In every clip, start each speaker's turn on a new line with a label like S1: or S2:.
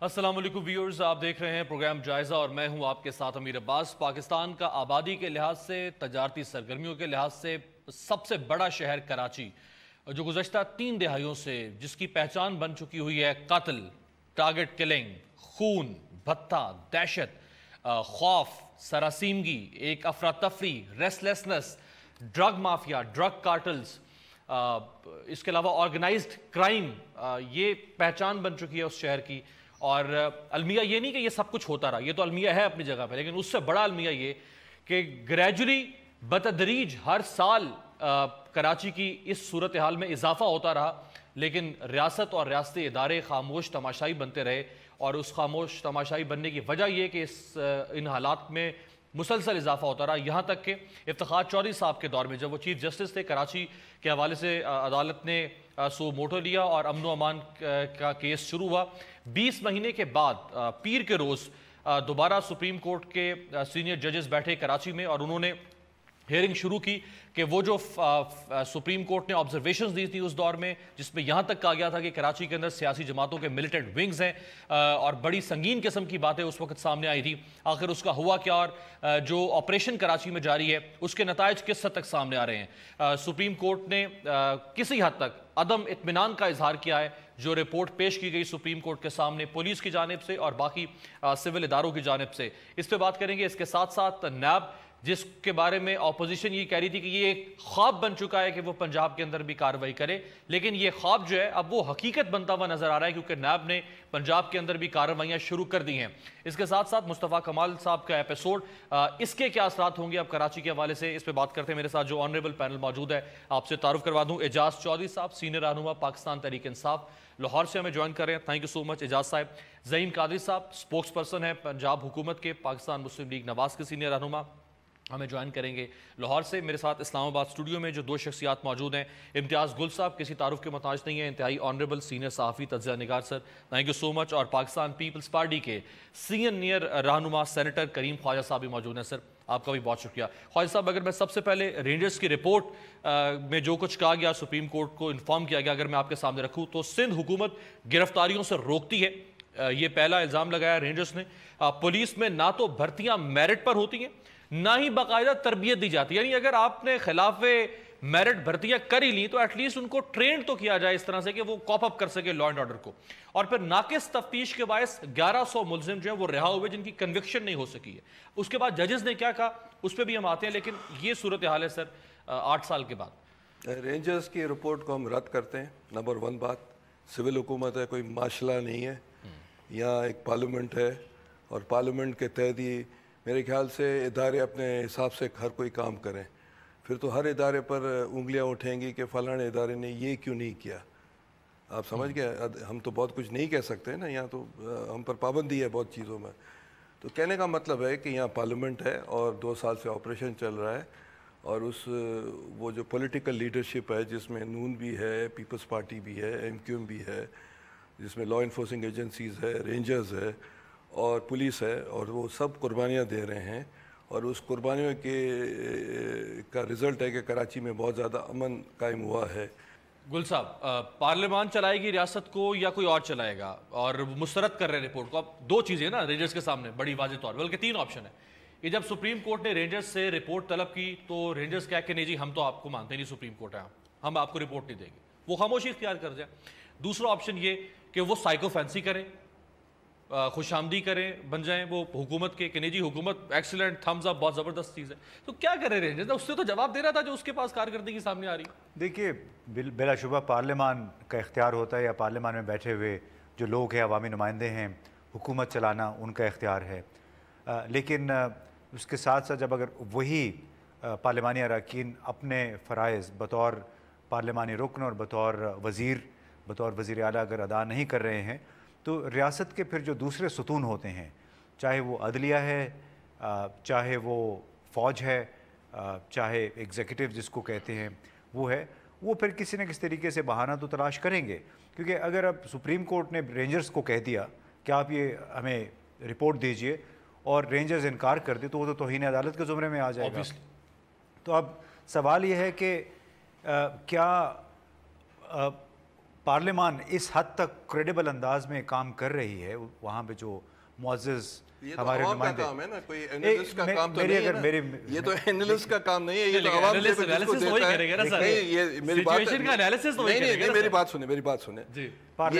S1: السلام علیکم ویورز، آپ دیکھ رہے ہیں پروگرام جائزہ اور میں ہوں آپ کے ساتھ امیر عباس۔ پاکستان کا آبادی کے لحاظ سے، تجارتی سرگرمیوں کے لحاظ سے سب سے بڑا شہر کراچی، جو گزشتہ 3 دہائیوں سے جس کی پہچان بن چکی ہوئی ہے قتل، ٹارگٹ کلنگ، خون، بھتہ، دہشت، خوف، سراسیمگی، ایک افراتفری، ریسلیسنس، ڈرگ مافیا، ڈرگ کارٹلز، اس کے علاوہ آرگنائزڈ کرائم، یہ پہچان بن چکی ہے اس شہر کی۔ اور المیہ یہ نہیں کہ یہ سب کچھ ہوتا رہا، یہ تو المیہ ہے اپنی جگہ پہ، لیکن اس سے بڑا المیہ یہ کہ گریجولی بتدریج ہر سال کراچی کی اس صورتحال میں اضافہ ہوتا رہا، لیکن ریاست اور ریاستی ادارے خاموش تماشائی بنتے رہے۔ اور اس خاموش تماشائی بننے کی وجہ یہ کہ ان حالات میں مسلسل اضافہ ہوتا رہا، یہاں تک کہ افتخار چودھری صاحب کے دور میں جب وہ چیف جسٹس تھے، کراچی کے حوالے سے عدالت نے سو موٹو لیا اور امن و امان کا کیس شروع ہوا۔ 20 مہینے کے بعد پیر کے روز دوبارہ سپریم کورٹ کے سینئر ججز بیٹھے کراچی میں اور انہوں نے ہیئرنگ شروع کی کہ وہ جو سپریم کورٹ نے آبزرویشنز دی تھی اس دور میں، جس میں یہاں تک کہا گیا تھا کہ کراچی کے اندر سیاسی جماعتوں کے ملیٹنٹ ونگز ہیں اور بڑی سنگین قسم کی باتیں اس وقت سامنے آئی تھی، آخر اس کا ہوا کیا اور جو آپریشن کراچی میں جاری ہے اس کے نتائج کس حد تک سامنے آ رہے ہیں۔ سپریم کورٹ نے کسی حد تک عدم اطمینان کا اظہار کیا ہے جو رپورٹ پیش کی گئی سپریم کورٹ کے سامنے پولیس کی جانب سے اور باقی سول اداروں کی جانب سے، اس پہ بات کریں گے۔ اس کے ساتھ ساتھ نیب، جس کے بارے میں اپوزیشن یہ کہہ رہی تھی کہ یہ ایک خواب بن چکا ہے کہ وہ پنجاب کے اندر بھی کارروائی کرے، لیکن یہ خواب جو ہے اب وہ حقیقت بنتا ہوا نظر آ رہا ہے کیونکہ نیب نے پنجاب کے اندر بھی کارروائیاں شروع کر دی ہیں۔ اس کے ساتھ ساتھ مصطفیٰ کمال صاحب کا ایپیسوڈ، اس کے کیا اثرات ہوں گے اب کراچی کے حوالے سے، اس پہ بات کرتے ہیں۔ میرے ساتھ جو آنریبل پینل موجود ہے آپ سے تعارف کروا دوں، اعجاز چودھری صاحب، سینئر رہنما پاکستان تحریک انصاف، لاہور سے ہمیں جوائن کر رہے ہیں۔ تھینک یو سو مچ اعجاز صاحب۔ ظہیم قادری صاحب، سپوکس پرسن ہے پنجاب حکومت کے، پاکستان مسلم لیگ نواز کے سینئر رہنما، ہمیں جوائن کریں گے لاہور سے۔ میرے ساتھ اسلام آباد اسٹوڈیو میں جو 2 شخصیات موجود ہیں، امتیاز گل صاحب کسی تعارف کے محتاج نہیں ہیں، انتہائی آنریبل سینئر صحافی، تجزیہ نگار سر، تھینک یو سو مچ۔ اور پاکستان پیپلز پارٹی کے سینئر رہنما سینیٹر کریم خواجہ صاحب بھی موجود ہیں۔ سر آپ کا بھی بہت شکریہ۔ خواجہ صاحب، اگر میں سب سے پہلے رینجرز کی رپورٹ میں جو کچھ کہا گیا، سپریم کورٹ کو انفارم کیا گیا، اگر میں آپ کے سامنے رکھوں تو سندھ حکومت گرفتاریوں سے روکتی ہے، یہ پہلا الزام لگایا رینجرز نے۔ پولیس میں نہ تو بھرتیاں میرٹ پر ہوتی ہیں نہ ہی باقاعدہ تربیت دی جاتی، یعنی اگر آپ نے خلاف میرٹ بھرتیاں کر ہی لیں تو ایٹ لیسٹ ان کو ٹرینڈ تو کیا جائے اس طرح سے کہ وہ کاپ اپ کر سکے لا اینڈ آرڈر کو۔ اور پھر ناقص تفتیش کے باعث 1100 ملزم جو ہیں وہ رہا ہوئے جن کی کنوکشن نہیں ہو سکی ہے۔ اس کے بعد ججز نے کیا کہا اس پہ بھی ہم آتے ہیں، لیکن یہ صورتحال ہے سر 8 سال کے بعد۔
S2: رینجرز کی رپورٹ کو ہم رد کرتے ہیں۔ نمبر 1 بات، سول حکومت ہے، کوئی معاشلہ نہیں ہے، یہاں ایک پارلیمنٹ ہے اور پارلیمنٹ کے تحت ہی میرے خیال سے ادارے اپنے حساب سے ہر کوئی کام کریں، پھر تو ہر ادارے پر انگلیاں اٹھیں گی کہ فلاں ادارے نے یہ کیوں نہیں کیا۔ آپ سمجھ گئے، ہم تو بہت کچھ نہیں کہہ سکتے نا، یہاں تو ہم پر پابندی ہے بہت چیزوں میں۔ تو کہنے کا مطلب ہے کہ یہاں پارلیمنٹ ہے اور 2 سال سے آپریشن چل رہا ہے، اور وہ جو پولیٹیکل لیڈرشپ ہے جس میں نون بھی ہے، پیپلز پارٹی بھی ہے، MQM بھی ہے، جس میں لا انفورسنگ ایجنسیز ہے، رینجرز ہے اور پولیس ہے، اور وہ سب قربانیاں دے رہے ہیں، اور اس قربانیوں کا رزلٹ ہے کہ کراچی میں بہت زیادہ امن قائم ہوا ہے۔
S1: گل صاحب، پارلیمان چلائے گی ریاست کو یا کوئی اور چلائے گا؟ اور مسترد کر رہے ہیں رپورٹ کو۔ اب 2 چیزیں نا رینجرز کے سامنے بڑی واضح طور، بلکہ 3 آپشن ہے کہ جب سپریم کورٹ نے رینجرز سے رپورٹ طلب کی تو رینجرز کہا کہ نہیں جی ہم تو آپ کو مانتے نہیں، سپریم کورٹ ہے، ہم آپ کو رپورٹ نہیں دیں گے، وہ خاموشی اختیار کر جائیں۔ دوسرا آپشن یہ کہ وہ سائیکو فینسی کریں، خوش آمدی کریں، بن جائیں وہ حکومت کے کہ نہیں جی حکومت ایکسیلنٹ، تھمز اپ، بہت زبردست چیز ہے۔ تو کیا کرے رینجرز؟ اس سے تو جواب دے رہا تھا جو اس کے پاس کارکردگی سامنے آ رہی۔
S3: دیکھیے، بلا شبہ پارلیمان کا اختیار ہوتا ہے، یا پارلیمان میں بیٹھے ہوئے جو لوگ ہیں، عوامی نمائندے ہیں، حکومت چلانا ان کا اختیار ہے، لیکن اس کے ساتھ ساتھ جب اگر وہی پارلیمانی اراکین اپنے فرائض بطور پارلیمانی رکن اور بطور وزیر اعلیٰ اگر ادا نہیں کر رہے ہیں، تو ریاست کے پھر جو دوسرے ستون ہوتے ہیں، چاہے وہ عدلیہ ہے، چاہے وہ فوج ہے، چاہے ایگزیکٹو جس کو کہتے ہیں وہ ہے، وہ پھر کسی نہ کسی طریقے سے بہانہ تو تلاش کریں گے۔ کیونکہ اگر اب سپریم کورٹ نے رینجرز کو کہہ دیا کہ آپ یہ ہمیں رپورٹ دیجئے اور رینجرز انکار کر دے تو وہ تو توہین عدالت کے زمرے میں آ جائے گا۔ تو اب سوال یہ ہے کہ کیا پارلیمان اس حد تک کریڈیبل انداز میں کام کر رہی ہے وہاں پہ جو معزز ہمارے نمائندے
S2: کام ہے نا، کوئی اینالسٹ کا کام تو نہیں ہے، یہ تو اینالسٹ کا کام نہیں ہے، یہ تو عوام جس کو دیتا ہے. یہ میری بات نہیں، میری بات سنیں، میری بات سنیں. یہ بات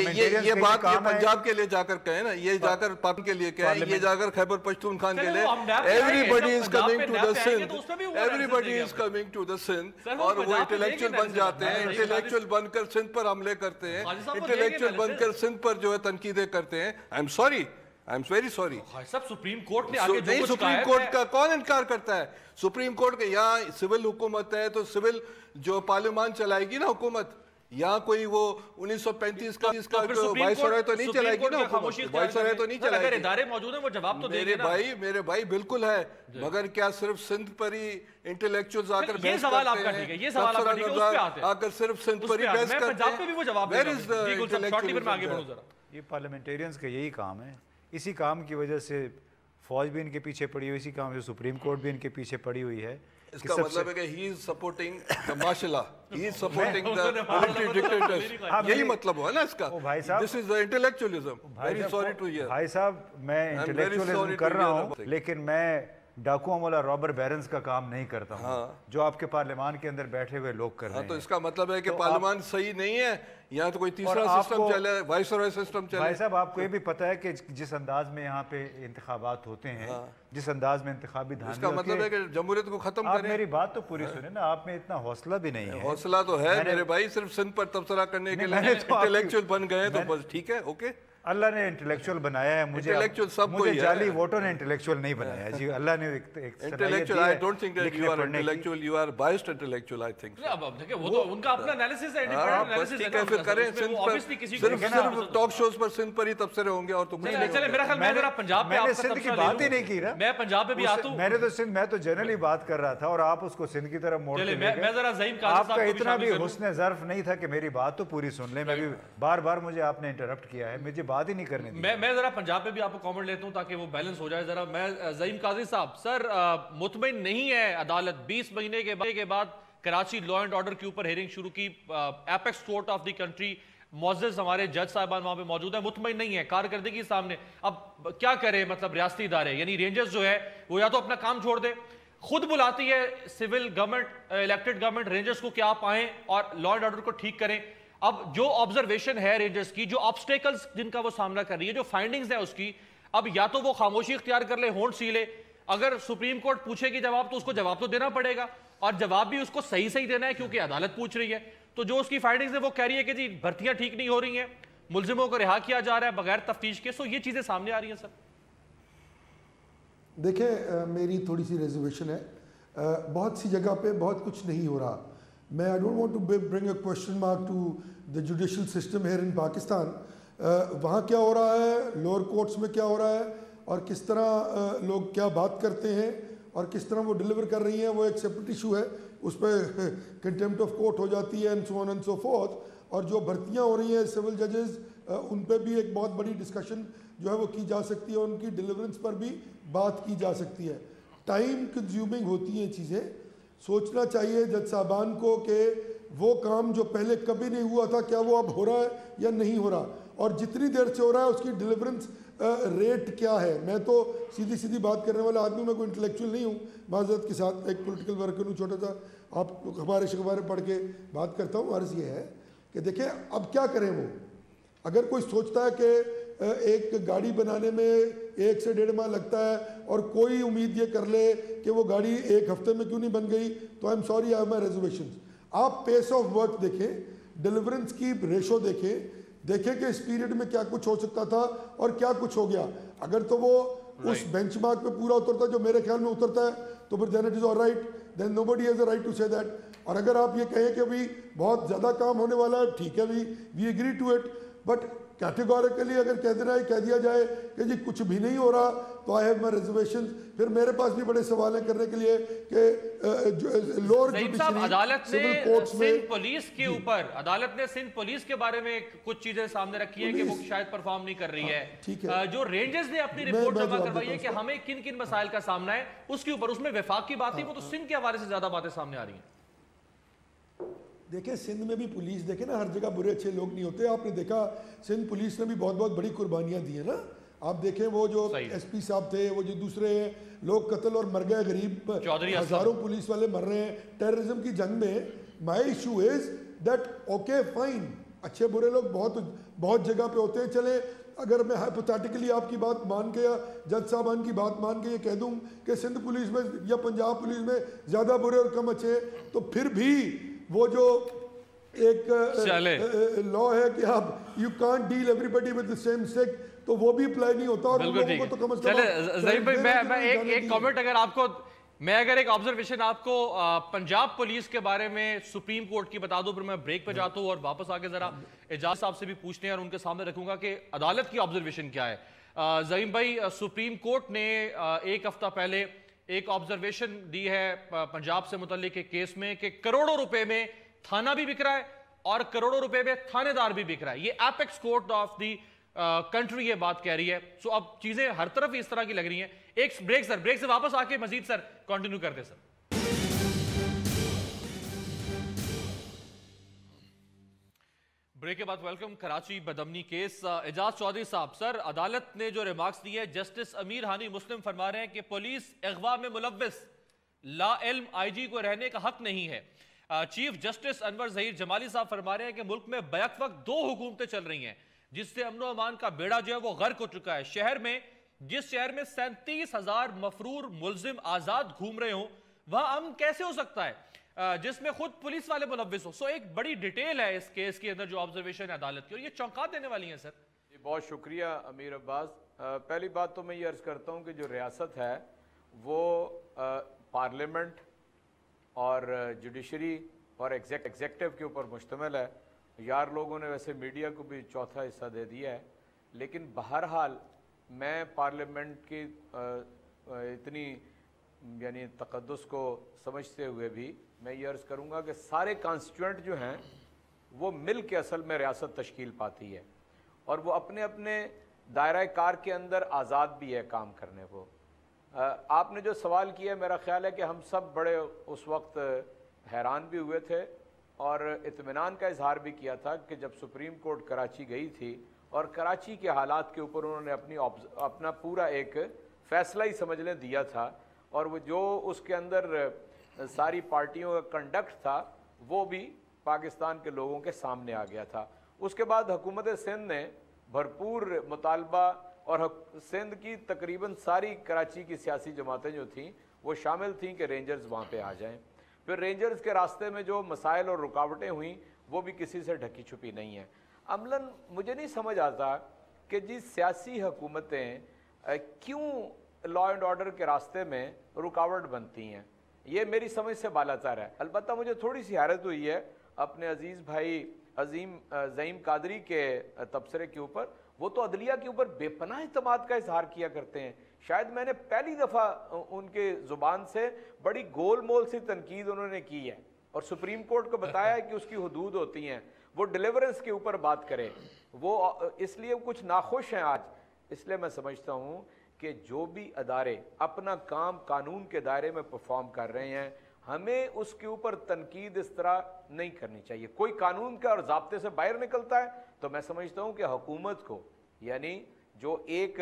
S2: یہ پنجاب کے لیے جا کر کہیں نا، یہ جا کر پاکستان کے لیے کہیں، یہ جا کر خیبر پختونخوا کے لیے. Everybody is coming to the Sindh, everybody is coming to the Sindh, اور وہ انٹلیکچوئل بن جاتے ہیں، انٹلیکچوئل بن کر سندھ پر حملے کرتے ہیں، انٹلیکچوئل بن کر سندھ پر جو ہے تنقیدیں کرتے ہیں. آئی am sorry, I am very sorry.
S1: Supreme court نے آگے جو کچھ
S2: سپریم کورٹ کا کون انکار کرتا ہے؟ سپریم کورٹ کے یہاں سول حکومت ہے تو سول جو پارلیمان چلائے گی نا حکومت، یہاں کوئی وہ 1935 کا جو وائسرائے تو نہیں چلائے گی نا حکومت، وائسرائے تو نہیں چلائے گی.
S1: اگر ادارے موجود ہیں وہ جواب تو دیں گے نا.
S2: میرے بھائی بالکل ہے، مگر کیا صرف سندھ پر ہی انٹلیکچوئلز آ کر بحث کرتے ہیں؟
S1: یہ سوال آپ کا ٹھیک ہے، یہ سوال آپ کا ٹھیک ہے، اس پہ آتے ہیں.
S2: آ کر صرف سندھ پر ہی بحث کرتے ہیں.
S1: میں پنجاب پہ بھی وہ جواب دے رہا ہوں.
S3: یہ پارلیمنٹیرینز کا یہی کام ہے. اسی کام کی وجہ سے فوج بھی ان کے پیچھے پڑی ہوئی، اسی کام سے سپریم کورٹ بھی ان کے پیچھے پڑی ہوئی ہے.
S2: اس کا مطلب ہے کہ he is supporting the martial law, he is supporting the military dictators. یہی مطلب ہوا نا اس کا. This is the intellectualism. Very sorry to hear.
S3: بھائی صاحب میں انٹلیکچوئلزم کر رہا ہوں، لیکن میں ڈاکوؤں والا رابر بیرنز کا کام نہیں کرتا ہوں جو آپ کے پارلیمان کے اندر بیٹھے ہوئے لوگ کر رہے ہیں.
S2: تو اس کا مطلب ہے کہ پارلیمان صحیح نہیں ہے، یہاں تو کوئی تیسرا سسٹم چلے، وائس رائے سسٹم چلے.
S3: بھائی صاحب آپ کو یہ بھی پتہ ہے کہ جس انداز میں یہاں پہ انتخابات ہوتے ہیں، جس انداز میں انتخابی دھاندلی،
S2: اس کا مطلب ہے کہ جمہوریت کو ختم کریں.
S3: آپ میری بات تو پوری سنیں نا، آپ میں اتنا حوصلہ بھی نہیں ہے.
S2: حوصلہ تو ہے میرے بھائی، صرف سندھ پر تبصرہ کرنے کے لیے انٹلیکچوئل بن گئے تو بس ٹھیک ہے، اوکے.
S3: اللہ نے انٹلیکچوئل بنایا ہے، مجھے جعلی ووٹوں نے انٹلیکچوئل نہیں بنایا ہے. جی اللہ نے ایک
S2: intellectual. I don't think that you are intellectual, you are biased intellectual, I think.
S1: اب دیکھیں وہ تو ان کا اپنا انالیسس ہے، انڈیپینڈنٹ انالیسس ہے.
S2: پھر کریں سندھ پر، صرف ٹاک شوز پر سندھ پر ہی تبصرے ہوں گے اور تو کچھ نہیں.
S1: چلے میرا خیال میں ذرا پنجاب پہ
S3: میں نے سندھ کی بات ہی نہیں کی نا،
S1: میں پنجاب پہ بھی آتا ہوں.
S3: میں تو جنرلی بات کر رہا تھا اور آپ اس کو سندھ کی طرف موڑ کے
S1: میں ذرا زعیم قاضی
S3: آپ
S1: صاحب
S3: کا
S1: کو
S3: اتنا بھی حسن ظرف نہیں تھا کہ میری بات تو پوری سن لیں. میں بھی بار بار مجھے آپ نے انٹرپٹ کیا ہے، مجھے بات ہی نہیں کرنے دی.
S1: میں ذرا پنجاب پہ بھی آپ کو کامنٹ لیتا ہوں تاکہ وہ بیلنس ہو جائے ذرا. میں زعیم قاضی صاحب، سر مطمئن نہیں ہے عدالت 20 مہینے کے بعد کراچی لا اینڈ آرڈر کے اوپر ہیئرنگ شروع کی، apex court of the country, معزز ہمارے جج صاحبان وہاں پہ موجود ہیں، مطمئن نہیں ہے، کارکردگی سامنے. اب کیا کرے مطلب ریاستی ادارے یعنی رینجرز جو ہے وہ یا تو اپنا کام چھوڑ دے، خود بلاتی ہے civil government, elected government rangers کو کہ آپ آئیں اور لا اینڈ آرڈر کو ٹھیک کریں. اب جو آبزرویشن ہے رینجرز کی، جو آبسٹیکلز جن کا وہ سامنا کر رہی ہے، جو فائنڈنگز ہیں اس کی، اب یا تو وہ خاموشی اختیار کر لے، ہونٹ سی لے. اگر سپریم کورٹ پوچھے گی جواب تو اس کو جواب تو دینا پڑے گا، اور جواب بھی اس کو صحیح دینا ہے کیونکہ عدالت پوچھ رہی ہے. تو جو اس کی فائنڈنگز ہیں وہ کہہ رہی ہے کہ جی بھرتیاں ٹھیک نہیں ہو رہی ہیں، ملزموں کو رہا کیا جا رہا ہے بغیر تفتیش کے. سو یہ چیزیں سامنے آ رہی ہیں. سر
S4: دیکھیں میری تھوڑی سی ریزرویشن ہے، بہت سی جگہ پہ بہت کچھ نہیں ہو رہا. میں I don't want to bring a question mark to the judicial system here in Pakistan. وہاں کیا ہو رہا ہے، لوور کورٹس میں کیا ہو رہا ہے، اور کس طرح لوگ کیا بات کرتے ہیں اور کس طرح وہ ڈیلیور کر رہی ہیں، وہ ایک سیپریٹ ایشو ہے. اس پہ کنٹیمپٹ آف کورٹ ہو جاتی ہے and so on and so forth. اور جو بھرتیاں ہو رہی ہیں سول ججز، ان پہ بھی ایک بہت بڑی ڈسکشن جو ہے وہ کی جا سکتی ہے، ان کی ڈیلیورنس پر بھی بات کی جا سکتی ہے. ٹائم کنزیومنگ ہوتی ہیں چیزیں. سوچنا چاہیے جج صاحبان کو کہ وہ کام جو پہلے کبھی نہیں ہوا تھا کیا وہ اب ہو رہا ہے یا نہیں ہو رہا، اور جتنی دیر سے ہو رہا ہے اس کی ڈیلیورنس ریٹ کیا ہے. میں تو سیدھی بات کرنے والا آدمی، میں کوئی انٹلیکچوئل نہیں ہوں، معذرت کے ساتھ ایک پولیٹیکل ورکر ہوں، چھوٹا سا آپ خبریں شخباریں پڑھ کے بات کرتا ہوں. عرض یہ ہے کہ دیکھیں اب کیا کریں. وہ اگر کوئی سوچتا ہے کہ ایک گاڑی بنانے میں 1 سے 1.5 ماہ لگتا ہے اور کوئی امید یہ کر لے کہ وہ گاڑی 1 ہفتے میں کیوں نہیں بن گئی، تو آئی am sorry, I my reservations. آپ پیس آف ورک دیکھیں، ڈیلیورنس کی ریشو دیکھیں کہ اس پیریڈ میں کیا کچھ ہو سکتا تھا اور کیا کچھ ہو گیا. اگر تو وہ اس بینچ مارک پہ پورا اترتا ہے جو میرے خیال میں اترتا ہے تو پھر then it is all right, then nobody has a right to say that. اور اگر آپ یہ کہیں کہ ابھی بہت زیادہ کام ہونے والا ہے، ٹھیک ہے، we agree to it. But categorically اگر کہہ دیا جائے کہ جی کچھ بھی نہیں ہو رہا تو آئی ہیو مائی ریزرویشن. پھر میرے پاس بھی بڑے سوال ہیں کرنے کے لیے کہ لوور جوڈیشری سول کورٹس میں
S1: عدالت نے سندھ پولیس کے بارے میں کچھ چیزیں سامنے رکھی ہیں کہ وہ شاید پرفارم نہیں کر رہی ہے. جو رینجرز نے اپنی رپورٹ جمع کروائی ہے کہ ہمیں کن کن مسائل کا سامنا ہے، اس کے اوپر اس میں وفاق کی بات تھی، وہ تو سندھ کے حوالے سے زیادہ باتیں سامنے آ رہی ہیں.
S4: دیکھیں سندھ میں بھی پولیس دیکھیں نا، ہر جگہ برے اچھے لوگ نہیں ہوتے. آپ نے دیکھا سندھ پولیس نے بھی بہت بہت بڑی قربانیاں دی ہیں نا. آپ دیکھیں وہ جو ایس پی صاحب تھے، وہ جو دوسرے لوگ قتل اور مر گئے، غریب ہزاروں پولیس والے مر رہے ہیں ٹیررزم کی جنگ میں. My issue is that okay fine, اچھے برے لوگ بہت جگہ پہ ہوتے ہیں. چلیں اگر میں ہائپوتھیٹیکلی آپ کی بات مان کے یا جج صاحبان کی بات مان کے یہ کہہ دوں کہ سندھ پولیس میں یا پنجاب پولیس میں زیادہ برے اور کم اچھے، تو پھر بھی وہ جو ایک لا ہے کہ آپ you can't deal everybody with the same stick, تو وہ بھی اپلائی نہیں ہوتا. اور لوگوں کو تو کم از کم
S1: ظہیر بھائی میں ایک کامنٹ اگر آپ کو، میں اگر ایک آبزرویشن آپ کو پنجاب پولیس کے بارے میں سپریم کورٹ کی بتا دوں، پھر میں بریک پہ جاتا ہوں اور واپس آ کے ذرا اعجاز صاحب سے بھی پوچھتے ہیں اور ان کے سامنے رکھوں گا کہ عدالت کی آبزرویشن کیا ہے. زعیم بھائی، سپریم کورٹ نے ایک ہفتہ پہلے ایک آبزرویشن دی ہے پنجاب سے متعلق ایک کیس میں کہ کروڑوں روپے میں تھانہ بھی بک رہا ہے اور کروڑوں روپے میں تھانے دار بھی بک رہا ہے. یہ apex court of the country یہ بات کہہ رہی ہے. سو اب چیزیں ہر طرف اس طرح کی لگ رہی ہیں. ایک بریک سر، بریک سے واپس آ کے مزید سر کنٹینیو کرتے سر. بریک کے بعد ویلکم. کراچی بدامنی کیس، اعجاز چودھری صاحب، سر عدالت نے جو ریمارکس دیے، جسٹس امیر ہانی مسلم فرما رہے ہیں کہ پولیس اغوا میں ملوث لا علم آئی جی کو رہنے کا حق نہیں ہے. چیف جسٹس انور ظہیر جمالی صاحب فرما رہے ہیں کہ ملک میں بیک وقت 2 حکومتیں چل رہی ہیں جس سے امن و امان کا بیڑا جو ہے وہ غرق ہو چکا ہے. جس شہر میں 37,000 مفرور ملزم آزاد گھوم رہے ہوں، وہاں امن کیسے ہو سکتا ہے جس میں خود پولیس والے ملوث ہو. سو ایک بڑی ڈیٹیل ہے اس کیس کے اندر جو آبزرویشن ہے عدالت کی، اور یہ چونکا دینے والی ہیں سر.
S5: بہت شکریہ امیر عباس. پہلی بات تو میں یہ عرض کرتا ہوں کہ جو ریاست ہے وہ پارلیمنٹ اور جوڈیشری اور ایگزیکٹو کے اوپر مشتمل ہے. یار لوگوں نے ویسے میڈیا کو بھی چوتھا حصہ دے دیا ہے، لیکن بہرحال میں پارلیمنٹ کی اتنی یعنی تقدس کو سمجھتے ہوئے بھی میں یہ عرض کروں گا کہ سارے کانسٹیٹوئنٹ جو ہیں وہ مل کے اصل میں ریاست تشکیل پاتی ہے، اور وہ اپنے اپنے دائرہ کار کے اندر آزاد بھی ہے کام کرنے کو. آپ نے جو سوال کیا، میرا خیال ہے کہ ہم سب بڑے اس وقت حیران بھی ہوئے تھے اور اطمینان کا اظہار بھی کیا تھا کہ جب سپریم کورٹ کراچی گئی تھی اور کراچی کے حالات کے اوپر انہوں نے اپنا پورا ایک فیصلہ ہی سمجھ لیں دیا تھا، اور وہ جو اس کے اندر ساری پارٹیوں کا کنڈکٹ تھا وہ بھی پاکستان کے لوگوں کے سامنے آ گیا تھا. اس کے بعد حکومت سندھ نے بھرپور مطالبہ، اور سندھ کی تقریباً ساری کراچی کی سیاسی جماعتیں جو تھیں وہ شامل تھیں کہ رینجرز وہاں پہ آ جائیں. پھر رینجرز کے راستے میں جو مسائل اور رکاوٹیں ہوئیں وہ بھی کسی سے ڈھکی چھپی نہیں ہیں. عملاً مجھے نہیں سمجھ آتا کہ جی سیاسی حکومتیں کیوں لا اینڈ آرڈر کے راستے میں رکاوٹ بنتی ہیں، یہ میری سمجھ سے بالاتر ہے. البتہ مجھے تھوڑی سی حیرت ہوئی ہے اپنے عزیز بھائی زعیم قادری کے تبصرے کے اوپر. وہ تو عدلیہ کے اوپر بے پناہ اعتماد کا اظہار کیا کرتے ہیں. شاید میں نے پہلی دفعہ ان کے زبان سے بڑی گول مول سی تنقید انہوں نے کی ہے اور سپریم کورٹ کو بتایا ہے کہ اس کی حدود ہوتی ہیں. وہ ڈیلیورنس کے اوپر بات کرے، وہ اس لیے کچھ ناخوش ہیں آج. اس لیے میں سمجھتا ہوں کہ جو بھی ادارے اپنا کام قانون کے دائرے میں پرفارم کر رہے ہیں، ہمیں اس کے اوپر تنقید اس طرح نہیں کرنی چاہیے. کوئی قانون کا اور ضابطے سے باہر نکلتا ہے تو میں سمجھتا ہوں کہ حکومت کو، یعنی جو ایک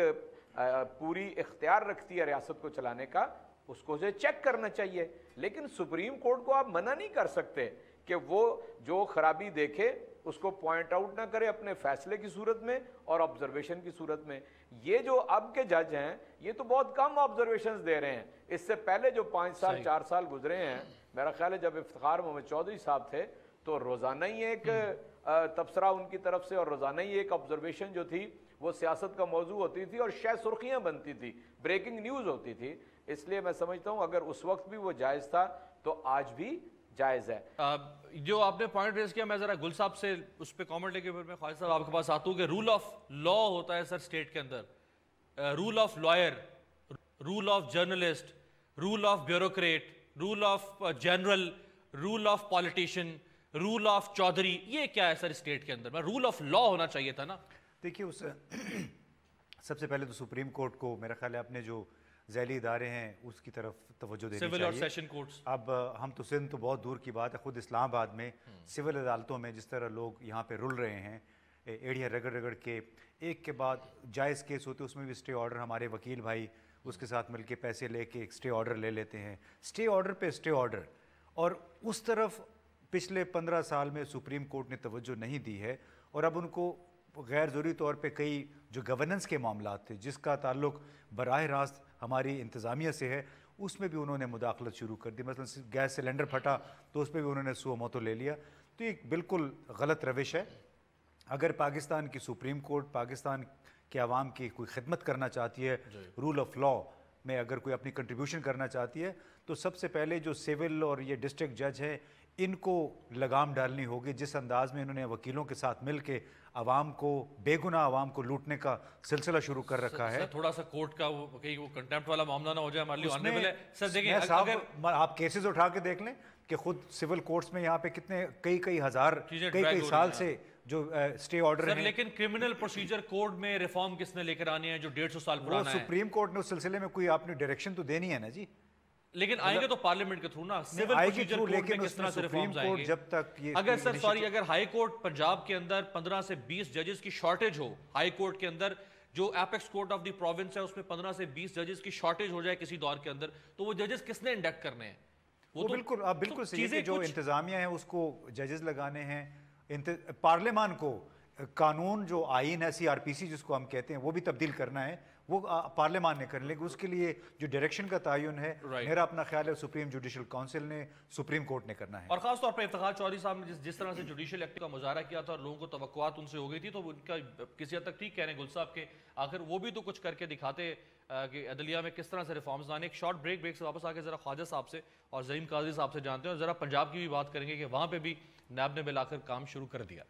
S5: پوری اختیار رکھتی ہے ریاست کو چلانے کا، اس کو اسے چیک کرنا چاہیے. لیکن سپریم کورٹ کو آپ منع نہیں کر سکتے کہ وہ جو خرابی دیکھے اس کو پوائنٹ آؤٹ نہ کرے اپنے فیصلے کی صورت میں اور آبزرویشن کی صورت میں. یہ جو اب کے جج ہیں یہ تو بہت کم آبزرویشنز دے رہے ہیں. اس سے پہلے جو 5 سال 4 سال گزرے ہیں، میرا خیال ہے جب افتخار محمد چودھری صاحب تھے تو روزانہ ہی ایک تبصرہ ان کی طرف سے اور روزانہ ہی ایک آبزرویشن جو تھی وہ سیاست کا موضوع ہوتی تھی اور شاید سرخیاں بنتی تھی، بریکنگ نیوز ہوتی تھی. اس لیے میں سمجھتا ہوں اگر اس وقت بھی وہ جائز تھا تو آج بھی جائز ہے.
S1: جو آپ نے پوائنٹ ریز کیا، میں ذرا گل صاحب سے اس پہ کامنٹ لے کے پھر میں خواجہ صاحب آپ کے پاس آتا ہوں کہ رول آف لا ہوتا ہے سر اسٹیٹ کے اندر، rule of lawyer, rule of journalist, rule of bureaucrat, rule of general, rule of politician, rule of Chaudhry. یہ کیا ہے سر اسٹیٹ کے اندر؟ رول آف لا ہونا چاہیے تھا نا.
S3: دیکھیے، اس سب سے پہلے تو سپریم کورٹ کو میرا خیال ہے اپنے جو ذیلی ادارے ہیں اس کی طرف توجہ دینی
S1: سول اور
S3: چاہیے.
S1: Session courts.
S3: اب ہم تو سندھ تو بہت دور کی بات ہے, خود اسلام آباد میں سول عدالتوں میں جس طرح لوگ یہاں پہ رل رہے ہیں, ایڑیاں رگڑ رگڑ کے ایک کے بعد جائز کیس ہوتے اس میں بھی اسٹے آرڈر, ہمارے وکیل بھائی اس کے ساتھ مل کے پیسے لے کے ایک اسٹے آرڈر لے لیتے ہیں, اسٹے آرڈر پہ اسٹے آرڈر. اور اس طرف پچھلے 15 سال میں سپریم کورٹ نے توجہ نہیں دی ہے, اور اب ان کو غیر ضروری طور پہ کئی جو گورننس کے معاملات تھے جس کا تعلق براہ راست ہماری انتظامیہ سے ہے, اس میں بھی انہوں نے مداخلت شروع کر دی. مثلا گیس سلنڈر پھٹا تو اس پہ بھی انہوں نے سو موتو لے لیا. تو یہ بالکل غلط روش ہے. اگر پاکستان کی سپریم کورٹ پاکستان کے عوام کی کوئی خدمت کرنا چاہتی ہے, رول آف لاء میں اگر کوئی اپنی کنٹریبیوشن کرنا چاہتی ہے, تو سب سے پہلے جو سول اور یہ ڈسٹرکٹ جج ہیں ان کو لگام ڈالنی ہوگی. جس انداز میں انہوں نے وکیلوں کے ساتھ مل کے عوام کو, بے گناہ عوام کو لوٹنے کا سلسلہ شروع کر رکھا ہے.
S1: تھوڑا سا کورٹ کا وہ کنٹیمپٹ والا معاملہ نہ ہو جائے ہمارے لیے آنے والے. سر دیکھیں
S3: آپ کیسز اٹھا کے دیکھ لیں کہ خود سول کورٹس میں یہاں پہ کتنے کئی ہزار کئی سال سے جو اسٹے آرڈر ہیں.
S1: لیکن کرمنل پروسیجر کوڈ میں ریفارم کس نے لے کر آنے ہیں جو 150 سال پرانا ہے؟
S3: سپریم کورٹ نے اس سلسلے میں کوئی آپ نے ڈائریکشن تو دینی ہے نا جی.
S1: لیکن آئیں گے تو پارلیمنٹ کے تھرو نا, سول پروسیجر کوڈ میں کس طرح سے ریفارمز آئیں گے؟
S3: جب تک یہ
S1: اگر سر سوری اگر ہائی کورٹ پنجاب کے اندر 15 سے 20 ججز کی شارٹیج ہو, ہائی کورٹ کے اندر جو apex court of the province ہے اس میں 15 سے 20 ججز کی شارٹیج ہو جائے کسی دور کے اندر, تو وہ ججز کس نے انڈکٹ کرنے ہیں؟
S3: وہ بالکل آپ بالکل صحیح ہے کہ جو انتظامیہ ہیں اس کو ججز لگانے ہیں. پارلیمان کو قانون جو آئین ہے CRPC جس کو ہم کہتے ہیں وہ بھی تبدیل کرنا ہے, وہ پارلیمان نے کر لیں گے. اس کے لیے جو ڈائریکشن کا تعین ہے میرا اپنا خیال ہے سپریم جوڈیشل کونسل نے, سپریم کورٹ نے کرنا ہے.
S1: اور خاص طور پر افتخار چودھری صاحب نے جس طرح سے جوڈیشل ایکٹ کا مظاہرہ کیا تھا اور لوگوں کو توقعات ان سے ہو گئی تھی, تو ان کا کسی حد تک ٹھیک کہہ رہے ہیں گل صاحب کے آخر وہ بھی تو کچھ کر کے دکھاتے کہ عدلیہ میں کس طرح سے ریفارمز لانے. ایک شارٹ بریک سے واپس آ کے ذرا خواجہ صاحب سے اور زعیم قاضی صاحب سے جانتے ہیں, اور ذرا پنجاب کی بھی بات کریں گے کہ وہاں پہ بھی نیب نے بلا کر کام شروع کر دیا.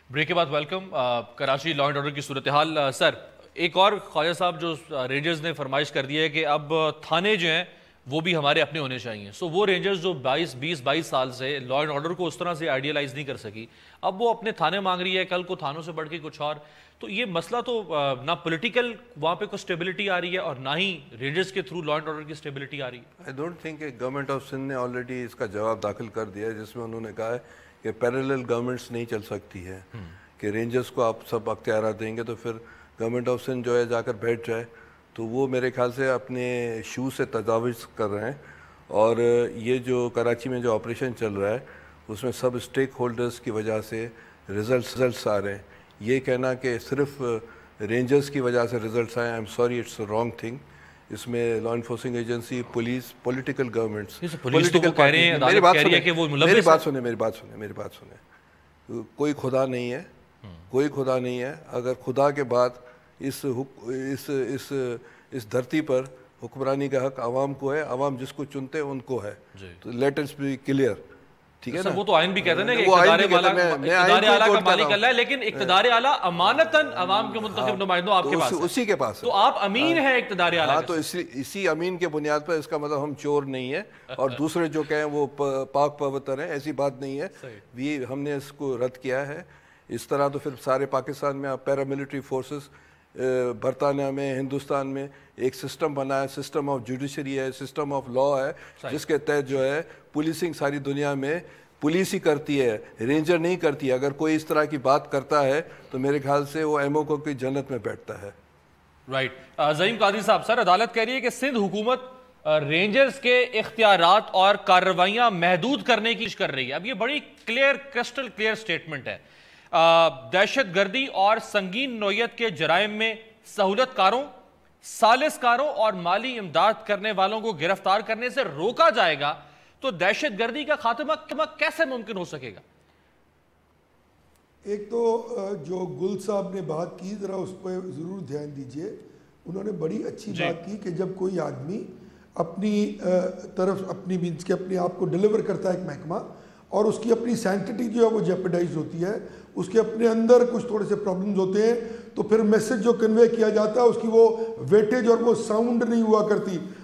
S1: بریک کے بعد welcome. Karachi law and order کی صورتحال. سر ایک اور خواجہ صاحب جو رینجرز نے فرمائش کر دی ہے کہ اب تھانے جو ہیں وہ بھی ہمارے اپنے ہونے چاہیے. سو وہ رینجرز جو 22 سال سے لا اینڈ آرڈر کو اس طرح سے آئیڈیالائز نہیں کر سکی, اب وہ اپنے تھانے مانگ رہی ہے, کل کو تھانوں سے بڑھ کے کچھ اور. تو یہ مسئلہ تو نہ پولیٹیکل وہاں پہ کوئی اسٹیبلٹی آ رہی ہے اور نہ ہی رینجرز کے تھرو لا اینڈ آرڈر کی اسٹیبلٹی آ رہی ہے.
S2: آئی ڈونٹ تھنک کہ گورنمنٹ آف سندھ نے آلریڈی اس کا جواب داخل کر دیا ہے, جس میں انہوں نے کہا ہے کہ پیرالل گورنمنٹس نہیں چل سکتی ہے, کہ رینجرز کو آپ سب اختیارات دیں گے تو پھر گورنمنٹ آف سندھ جو ہے جا کر بیٹھ جائے. تو وہ میرے خیال سے اپنے شو سے تجاوز کر رہے ہیں. اور یہ جو کراچی میں جو آپریشن چل رہا ہے اس میں سب اسٹیک ہولڈرز کی وجہ سے رزلٹس آ رہے ہیں. یہ کہنا کہ صرف رینجرز کی وجہ سے رزلٹس آئے, I am sorry, it's wrong thing. اس میں law enforcing agency, police, political governments, میری بات سنیں, کوئی خدا نہیں ہے, کوئی خدا نہیں ہے. اگر خدا کے بعد اس دھرتی پر حکمرانی کا حق عوام کو ہے, عوام جس کو چنتے ان کو ہے. تو لیٹ اٹس بی کلیئر, ٹھیک ہے نا.
S1: وہ تو آئین بھی کہتے ہیں کہ اقتدار اعلیٰ کا مالک اللہ ہے, لیکن اقتدار اعلیٰ امانتاً عوام کے منتخب نمائندوں آپ کے پاس ہے,
S2: اسی کے پاس ہے.
S1: تو آپ امین ہیں اقتدار اعلیٰ.
S2: ہاں, تو اسی امین کے بنیاد پر اس کا مطلب ہم چور نہیں ہیں اور دوسرے جو کہیں وہ پاک پوتر ہیں, ایسی بات نہیں ہے. ہم نے اس کو رد کیا ہے. اس طرح تو پھر سارے پاکستان میں پیراملٹری فورسز, برطانیہ میں, ہندوستان میں ایک سسٹم بنا ہے, سسٹم آف جوڈیشری ہے, سسٹم آف لا ہے, جس کے تحت جو ہے پولیسنگ ساری دنیا میں پولیس ہی کرتی ہے, رینجر نہیں کرتی ہے. اگر کوئی اس طرح کی بات کرتا ہے تو میرے خیال سے وہ ایمو کو کی جنت میں بیٹھتا ہے.
S1: رائٹ. زعیم قاضی صاحب, سر عدالت کہہ رہی ہے کہ سندھ حکومت رینجرز کے اختیارات اور کارروائیاں محدود کرنے کی کوشش کر رہی ہے. اب یہ بڑی کرسٹل کلیئر سٹیٹمنٹ ہے. دہشت گردی اور سنگین نوعیت کے جرائم میں سہولت کاروں, سالس کاروں اور مالی امداد کرنے والوں کو گرفتار کرنے سے روکا جائے گا تو دہشت گردی کا خاتمہ کیسے ممکن ہو سکے گا؟
S4: ایک تو جو گل صاحب نے بات کی, ذرا اس پہ ضرور دھیان دیجئے. انہوں نے بڑی اچھی بات کی کہ جب کوئی آدمی اپنی طرف اپنے آپ کو ڈیلیور کرتا ہے ایک محکمہ, اور اس کی اپنی سینکٹی جو ہے وہ جیپیڈائز ہوتی ہے, اس کے اپنے اندر کچھ تھوڑے سے پرابلمز ہوتے ہیں, تو پھر میسج جو کنوے کیا جاتا ہے اس کی وہ ویٹیج اور وہ ساؤنڈ نہیں ہوا کرتی.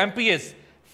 S1: MPs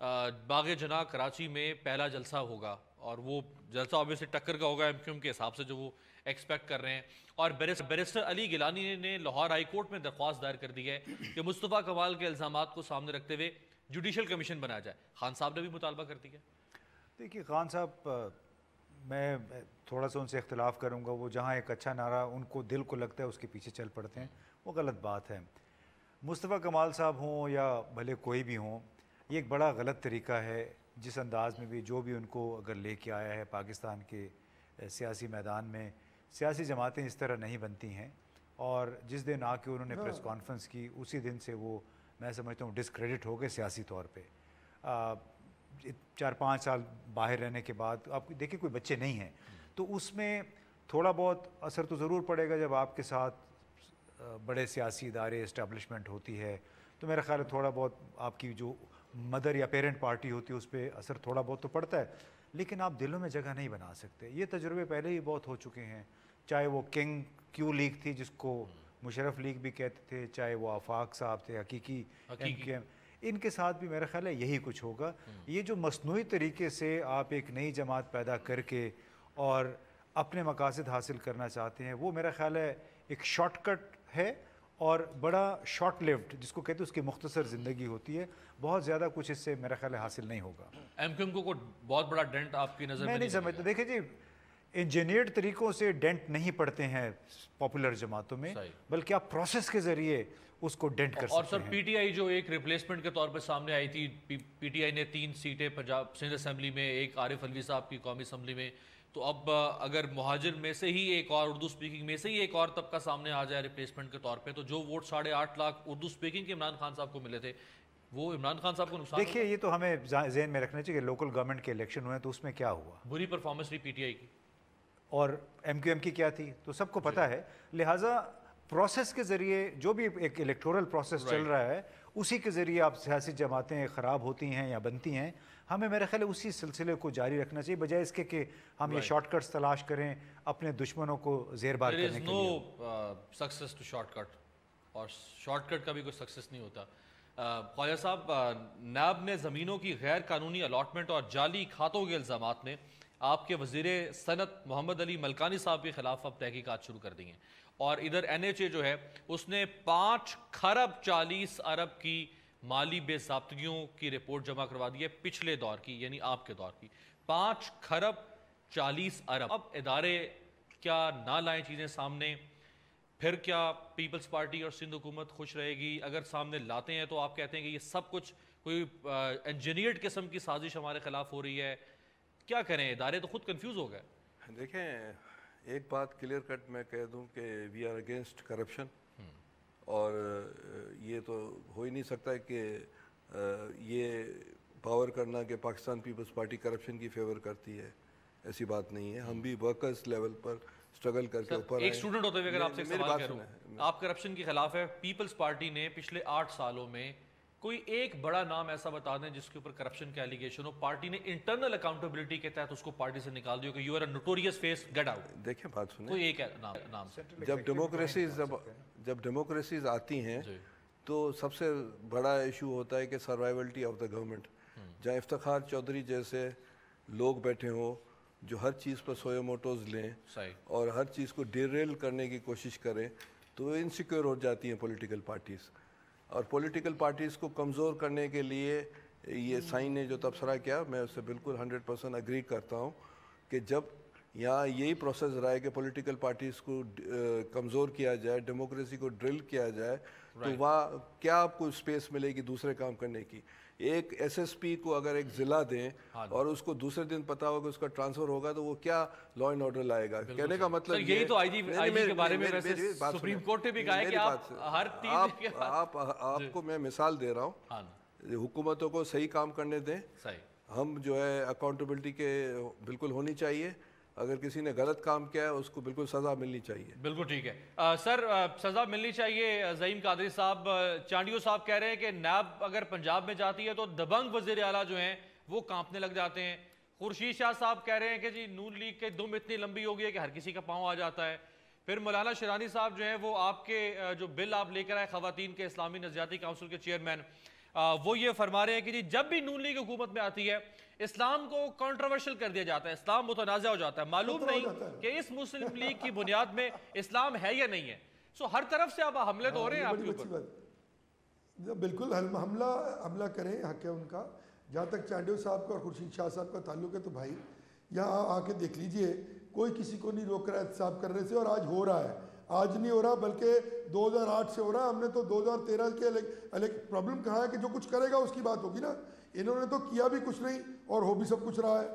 S1: باغ جناح کراچی میں پہلا جلسہ ہوگا اور وہ جلسہ obviously ٹکر کا ہوگا MQM کے حساب سے جو وہ ایکسپیکٹ کر رہے ہیں. اور بیرسٹر علی گیلانی نے لاہور ہائی کورٹ میں درخواست دائر کر دی ہے کہ مصطفیٰ کمال کے الزامات کو سامنے رکھتے ہوئے جوڈیشل کمیشن بنایا جائے. خان صاحب نے بھی مطالبہ کر دیا.
S3: دیکھیے خان صاحب، میں تھوڑا سا ان سے اختلاف کروں گا. وہ جہاں ایک اچھا نعرہ ان کو دل کو لگتا ہے اس کے پیچھے چل پڑتے ہیں، وہ غلط بات ہے. مصطفیٰ کمال صاحب ہوں یا بھلے کوئی بھی ہوں، یہ ایک بڑا غلط طریقہ ہے جس انداز میں بھی جو بھی ان کو اگر لے کے آیا ہے پاکستان کے سیاسی میدان میں. سیاسی جماعتیں اس طرح نہیں بنتی ہیں، اور جس دن آ کے انہوں نے پریس کانفرنس کی اسی دن سے وہ میں سمجھتا ہوں ڈسکریڈٹ ہو گئے سیاسی طور پہ. 4-5 سال باہر رہنے کے بعد آپ دیکھیں کوئی بچے نہیں ہیں، تو اس میں تھوڑا بہت اثر تو ضرور پڑے گا. جب آپ کے ساتھ بڑے سیاسی ادارے اسٹیبلشمنٹ ہوتی ہے تو میرا خیال ہے تھوڑا بہت آپ کی جو مدر یا پیرنٹ پارٹی ہوتی ہے اس پہ اثر تھوڑا بہت تو پڑتا ہے، لیکن آپ دلوں میں جگہ نہیں بنا سکتے. یہ تجربے پہلے ہی بہت ہو چکے ہیں، چاہے وہ کنگ کیو لیگ تھی جس کو مشرف لیگ بھی کہتے تھے، چاہے وہ آفاق صاحب تھے حقیقی MQM. ان کے ساتھ بھی میرا خیال ہے یہی کچھ ہوگا. یہ جو مصنوعی طریقے سے آپ ایک نئی جماعت پیدا کر کے اور اپنے مقاصد حاصل کرنا چاہتے ہیں، وہ میرا خیال ہے ایک شارٹ کٹ ہے اور بڑا شارٹ لیوڈ، جس کو کہتے ہیں اس کی مختصر زندگی ہوتی ہے. بہت زیادہ کچھ اس سے میرا خیال ہے حاصل نہیں ہوگا.
S1: MQM کو کوئی بہت بڑا ڈنٹ آپ کی نظر
S3: میں نہیں سمجھتا. دیکھیں جی، انجینئرڈ طریقوں سے ڈینٹ نہیں پڑتے ہیں پاپولر جماعتوں میں، بلکہ آپ پروسیس کے ذریعے اس کو ڈینٹ کر سکتے ہیں.
S1: اور سر PTI جو ایک ریپلیسمنٹ کے طور پہ سامنے آئی تھی، PTI نے 3 سیٹیں پنجاب سندھ اسمبلی میں، ایک عارف علوی صاحب کی قومی اسمبلی میں، تو اب اگر مہاجر میں سے ہی ایک اور اردو سپیکنگ میں سے ہی ایک اور طبقہ سامنے آ جائے ریپلیسمنٹ کے طور پہ، تو جو ووٹ 8.5 لاکھ اردو سپیکنگ کے عمران خان صاحب کو ملے تھے وہ عمران خان صاحب کو نقصان.
S3: دیکھیے یہ تو ہمیں ذہن میں رکھنا چاہیے کہ لوکل گورنمنٹ کے الیکشن ہوئے تو اس میں کیا ہوا،
S1: بری پرفارمنس رہی PTI کی
S3: اور MQM کی کیا تھی، تو سب کو پتہ ہے. لہٰذا پروسیس کے ذریعے جو بھی ایک الیکٹورل پروسیس چل رہا ہے اسی کے ذریعے آپ سیاسی جماعتیں خراب ہوتی ہیں یا بنتی ہیں. ہمیں میرا خیال ہے اسی سلسلے کو جاری رکھنا چاہیے، بجائے اس کے کہ ہم یہ شارٹ کٹس تلاش کریں اپنے دشمنوں کو زیر بار کرنے کے لیے.
S1: نو سکسیس ٹو شارٹ کٹ، اور شارٹ کٹ کا بھی کوئی سکسیس نہیں ہوتا. خواجہ صاحب، نیب نے زمینوں کی غیر قانونی الاٹمنٹ اور جعلی کھاتوں کے الزامات میں آپ کے وزیر صنعت محمد علی ملکانی صاحب کے خلاف اب تحقیقات شروع کر دی ہیں، اور ادھر NHA جو ہے اس نے 5 خرب 40 ارب کی مالی بے ضابطگیوں کی رپورٹ جمع کروا دی ہے پچھلے دور کی، یعنی آپ کے دور کی. 5 خرب 40 ارب. اب ادارے کیا نہ لائیں چیزیں سامنے، پھر کیا پیپلز پارٹی اور سندھ حکومت خوش رہے گی؟ اگر سامنے لاتے ہیں تو آپ کہتے ہیں کہ یہ سب کچھ کوئی انجینئرڈ قسم کی سازش ہمارے خلاف ہو رہی ہے. کیا کریں، ادارے تو خود کنفیوز ہو گئے.
S2: دیکھیں، ایک بات کلیئر کٹ میں کہہ دوں کہ وی آر اگینسٹ کرپشن، اور یہ تو ہو ہی نہیں سکتا کہ یہ پاور کرنا کہ پاکستان پیپلز پارٹی کرپشن کی فیور کرتی ہے، ایسی بات نہیں ہے. ہم بھی ورکرز لیول پر اسٹرگل کر کے اوپر
S1: ایک اسٹوڈنٹ ہوتے ہوئے اگر آپ سے سوال کروں، آپ کرپشن کے خلاف ہے، پیپلز پارٹی نے پچھلے 8 سالوں میں کوئی ایک بڑا نام ایسا بتا دیں جس کے اوپر کرپشن کا ایلیگیشن ہو، پارٹی نے انٹرنل اکاؤنٹیبلٹی کے تحت اس کو پارٹی سے نکال دیا کہ you are a notorious face, get out.
S2: دیکھیں بات سنیں،
S1: کوئی ایک نام.
S2: جب ڈیموکریسیز آتی ہیں تو سب سے بڑا ایشو ہوتا ہے کہ سروائیولٹی آف دا گورنمنٹ. جہاں افتخار چودھری جیسے لوگ بیٹھے ہوں جو ہر چیز پر سوئے موٹوز لیں اور ہر چیز کو ڈیریل کرنے کی کوشش کریں، تو انسیکیور ہو جاتی ہیں پولیٹیکل پارٹیز. اور پولیٹیکل پارٹیز کو کمزور کرنے کے لیے یہ سائن نے جو تبصرہ کیا، میں اس سے بالکل 100% اگری کرتا ہوں کہ جب یہاں یہی پروسیس رہا ہے کہ پولیٹیکل پارٹیز کو کمزور کیا جائے، ڈیموکریسی کو ڈرل کیا جائے، تو وہاں کیا آپ کو اسپیس ملے گی دوسرے کام کرنے کی. ایک SSP کو اگر ایک ضلع دیں اور اس کو دوسرے دن پتا ہوگا کہ اس کا ٹرانسفر ہوگا تو وہ کیا لا اینڈ آرڈر لائے گا. کہنے کا مطلب
S1: یہی تو آئی جی کے بارے میں ویسے سپریم کورٹ نے بھی کہا ہے کہ آپ ہر 3 دن
S2: آپ کو میں مثال دے رہا ہوں، حکومتوں کو صحیح کام کرنے دیں. ہم جو ہے اکاؤنٹیبلٹی کے بالکل ہونی چاہیے، اگر کسی نے غلط کام کیا ہے اس کو بالکل سزا ملنی چاہیے.
S1: بالکل ٹھیک ہے سر، سزا ملنی چاہیے. زعیم قادری صاحب، چانڈیو صاحب کہہ رہے ہیں کہ نیب اگر پنجاب میں جاتی ہے تو دبنگ وزیر اعلیٰ جو ہیں وہ کانپنے لگ جاتے ہیں. خورشید شاہ صاحب کہہ رہے ہیں کہ جی نون لیگ کے دم اتنی لمبی ہو گئی ہے کہ ہر کسی کا پاؤں آ جاتا ہے. پھر مولانا شیرانی صاحب جو ہیں وہ آپ کے جو بل آپ لے کر آئے خواتین کے اسلامی نظریاتی کونسل کے چیئرمین، وہ یہ فرما رہے ہیں کہ جی جب بھی نون لیگ حکومت میں آتی ہے اسلام کو کنٹروورشل کر دیا جاتا ہے، اسلام متنازع ہو جاتا ہے، معلوم نہیں کہ اس مسلم لیگ کی بنیاد میں اسلام ہے یا نہیں ہے. سو ہر طرف سے اب حملے تو ہو رہے ہیں آپ کے اوپر.
S4: بالکل حملہ کریں، حق ہے ان کا. جہاں تک چانڈیو صاحب کا اور خورشید شاہ صاحب کا تعلق ہے تو بھائی یہاں آ کے دیکھ لیجئے، کوئی کسی کو نہیں روک رہا احتساب کرنے سے، اور آج ہو رہا ہے. آج نہیں ہو رہا بلکہ 2008 سے ہو رہا ہے. ہم نے تو 2013 کے پرابلم کہاں ہے کہ جو کچھ کرے گا اس کی بات ہوگی نا. انہوں نے تو کیا بھی کچھ نہیں اور ہو بھی سب کچھ رہا ہے.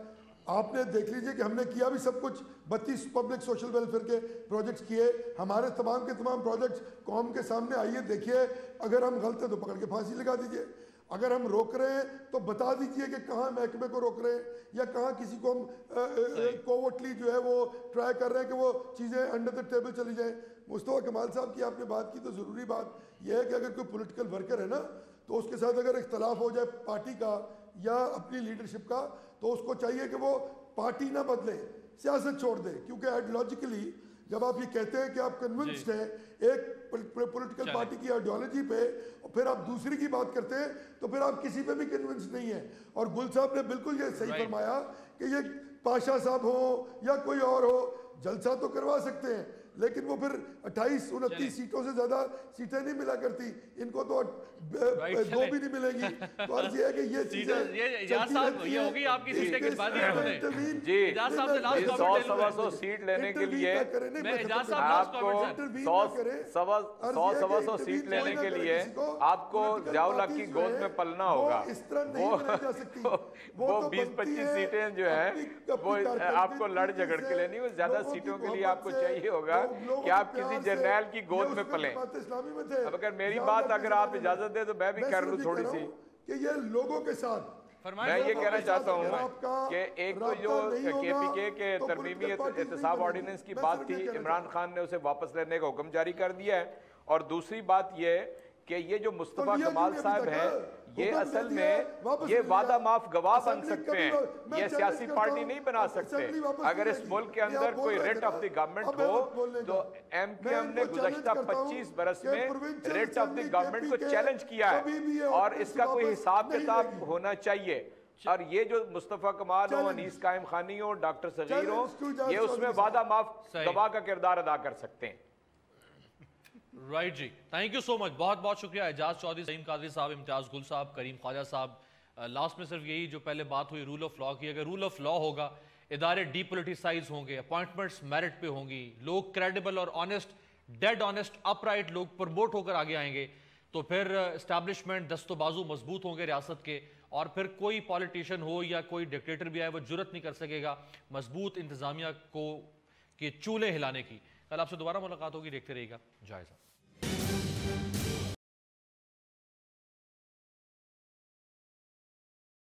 S4: آپ نے دیکھ لیجئے کہ ہم نے کیا بھی سب کچھ، 32 پبلک سوشل ویلفیئر کے پروجیکٹس کیے. ہمارے تمام کے تمام پروجیکٹس قوم کے سامنے آئیے دیکھیے. اگر ہم غلط ہیں تو پکڑ کے پھانسی لگا دیجئے. اگر ہم روک رہے ہیں تو بتا دیجئے کہ کہاں محکمے کو روک رہے ہیں یا کہاں کسی کو ہم کووٹلی جو ہے وہ ٹرائی کر رہے ہیں کہ وہ چیزیں انڈر دا ٹیبل چلی جائیں. مصطفیٰ کمال صاحب کی آپ نے بات کی تو ضروری بات یہ ہے کہ اگر کوئی پولیٹیکل ورکر ہے نا تو اس کے ساتھ اگر اختلاف ہو جائے پارٹی کا یا اپنی لیڈرشپ کا تو اس کو چاہیے کہ وہ پارٹی نہ بدلے، سیاست چھوڑ دے. کیونکہ آئیڈیالوجیکلی جب آپ یہ کہتے ہیں کہ آپ کنونسڈ ہیں ایک پولیٹیکل پارٹی کی آئیڈیالوجی پہ اور پھر آپ دوسری کی بات کرتے ہیں تو پھر آپ کسی پہ بھی کنونسڈ نہیں ہیں. اور گل صاحب نے بالکل یہ صحیح فرمایا کہ یہ پاشا صاحب ہو یا کوئی اور ہو جلسہ تو کروا سکتے ہیں لیکن وہ پھر 28-29 سیٹوں سے زیادہ سیٹیں نہیں ملا کرتی. ان کو تو 2 بھی نہیں ملے گی. تو عرض یہ ہے کہ یہ چیزیں
S1: اجاز صاحب یہ ہوگی آپ کی سیٹیں کس بات ہے
S5: جی
S1: اجاز صاحب سے لاسٹ
S5: 100-125 سیٹ لینے کے لیے
S1: میں اجاز صاحب لاسٹ کامنٹ
S5: 100-125 سیٹ لینے کے لیے آپ کو ضیاء الحق کی گود میں پلنا ہوگا. وہ 20-25 سیٹیں جو ہیں وہ آپ کو لڑ جھگڑ کے لینی، وہ زیادہ سیٹوں کے لیے آپ کو چاہیے ہوگا کہ آپ کسی جرنیل کی گود میں پلیں. اب اگر میری بات اگر آپ اجازت دیں تو میں بھی کر لوں تھوڑی سی
S4: کہ یہ لوگوں کے ساتھ
S5: میں یہ کہنا چاہتا ہوں کہ ایک تو جو کے پی کے کے ترمیمی احتساب آرڈیننس کی بات تھی، عمران خان نے اسے واپس لینے کا حکم جاری کر دیا ہے. اور دوسری بات یہ کہ یہ جو مصطفیٰ کمال صاحب ہیں یہ اصل میں یہ وعدہ معاف گواہ بن سکتے ہیں، یہ سیاسی پارٹی نہیں بنا سکتے. اگر اس ملک کے اندر کوئی ریٹ آف دی گورنمنٹ ہو تو ایم کیو ایم نے گزشتہ 25 برس میں ریٹ آف دی گورنمنٹ کو چیلنج کیا ہے اور اس کا کوئی حساب کتاب ہونا چاہیے. اور یہ جو مصطفیٰ کمال ہو، انیس قائم خانی ہو، ڈاکٹر صغیر ہو، یہ اس میں وعدہ معاف گواہ کا کردار ادا کر سکتے ہیں.
S1: رائٹ جی، تھینک یو سو مچ، بہت بہت شکریہ اعجاز چودھری، سعیم قادری صاحب، امتیاز گل صاحب، کریم خواجہ صاحب. لاسٹ میں صرف یہی جو پہلے بات ہوئی رول آف لا کی، اگر رول آف لا ہوگا ادارے ڈی پولیٹیسائز ہوں گے، اپوائنٹمنٹس میرٹ پہ ہوں گی، لوگ کریڈیبل اور honest, dead honest upright لوگ پرموٹ ہو کر آگے آئیں گے تو پھر اسٹیبلشمنٹ دست و بازو مضبوط ہوں گے ریاست کے، اور پھر کوئی پالیٹیشین ہو یا کوئی ڈکٹیٹر بھی آئے وہ جرت نہیں کر سکے گا مضبوط انتظامیہ کو کے چولہے ہلانے کی. کل آپ سے دوبارہ ملاقات ہوگی، دیکھتے رہیے گا جائزہ.